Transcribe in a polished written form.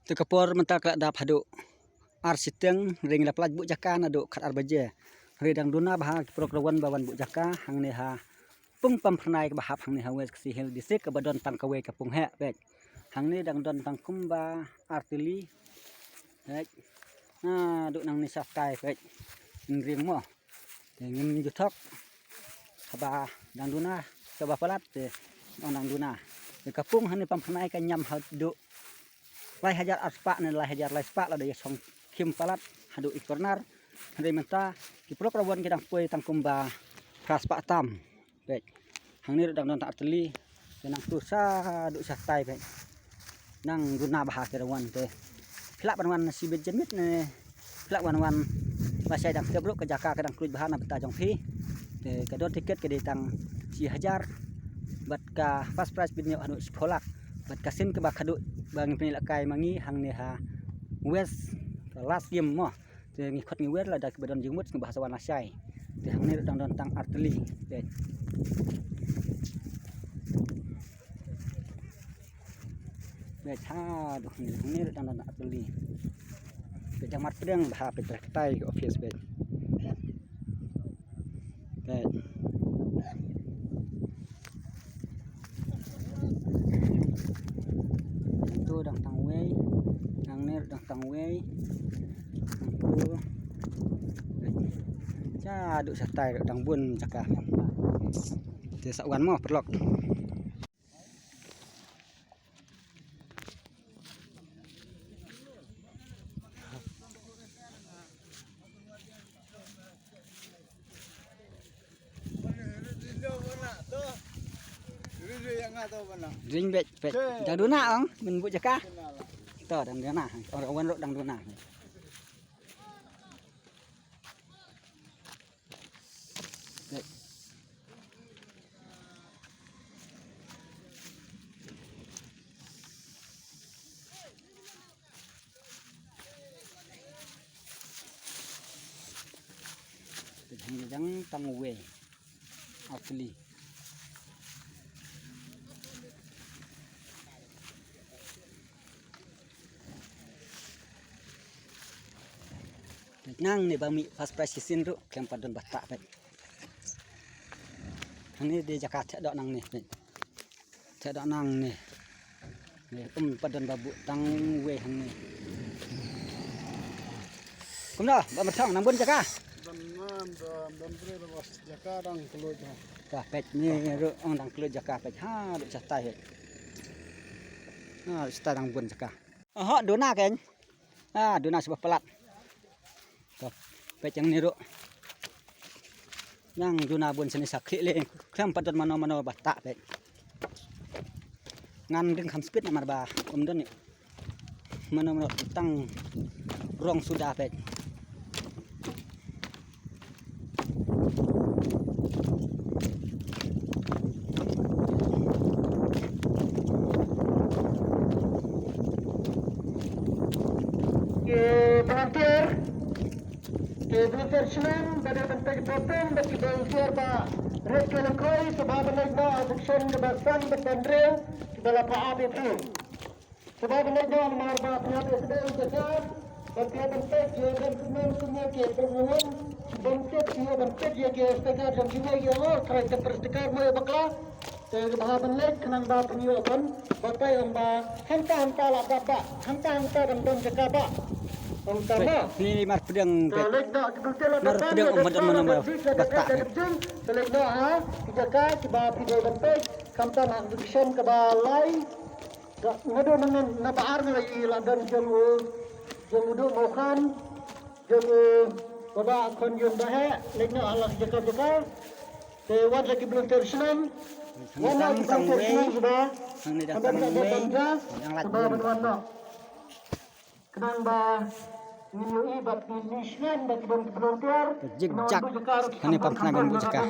Tu kapor mentak da phadu ar siteng ring la plaj bu jaka na do khat ar baje redang duna bah prokrawan bawan bu jaka hang ne ha pung pam phnai ka bahap hang ne ha wes si hel disik ka badon tang kawe ka pung he bek hang ne dang don tang kumba artili bek do nang ni saf kai bek ring mo ngin juthok ba dang duna ka ba palat dang duna ka pung hang ne pam phnai ka nyam ha do lai hajar aspa ne lai hajar lai spa la de song kim palat hadu ikornar hande menta ki prokrawan kedang poi tang kumba praspa tam bek hang ni dang don ta artili nang tu sa du sa tai bek nang guna bah kerawan te plak banwan si bejenit ne plak banwan pasai dang tebruk ke jaka kedang kluj bahan beta jong phi te kadon tiket ke ditang si hajar bat ka fast price binyo hanu sepolak bat kasin ke bakadu bang penilak kai mangi hang ne ha west last game mo te ngikot ngi wet la dak bedon jingmut ngi bahasa wana syai te hang ne dang don tang artili te be cha do hang ne dang don artili pe jang mat pedang bah pe tai office be te tu dang tang wei hang ne dang tang wei tu cha du sa tai dang bun jaka te sawan mo perlok ring bet dang duna ong min bu jaka to dang duna orang wan dang duna jang tang we asli nang ni bami fast price sin ru kem padon bata pet hang ni de jakat dok nang ni dok nang ni padon babu tang we hang ni kum dah ba matang nang bun jaka dan bre bos jaka dang keluj ka pet ni ru ong dang keluj jaka pet ha du satai sta dang bun jaka ha dona ken dona sebab pelat pet yang ni ru yang duna bun seni sakli le klam padon mano bata pet ngan ding kham speed namar ba don ni mano tang rong sudah pet Volunteer Slam pada bentuk potong bagi volunteer ba red kelakoi sebab negara aduksion kebasan bertanding dalam PAB itu sebab negara marba pihak sedang jaga bentuk jalan semua ke permohonan bentuk dia ke setengah jam juga ya kerana persediaan mau bakal bahawa benek kenang ba penyoban batai amba hanta la baba hanta dan jaga ba ni mar pedang mar pedang mano bata selek dah ha jaka kiba video bentuk kamta nak diction ke balai ngado dengan nabaar lagi ladan jamu udu mokan jamu baba kon yun bahe lekna Allah jaka te wat lagi belum tersenam wana tang tersenam sudah hang ni datang yang lat kenang ba Minui bak nisnan bagi volunteer jig jak kani pam kena ben bu jaka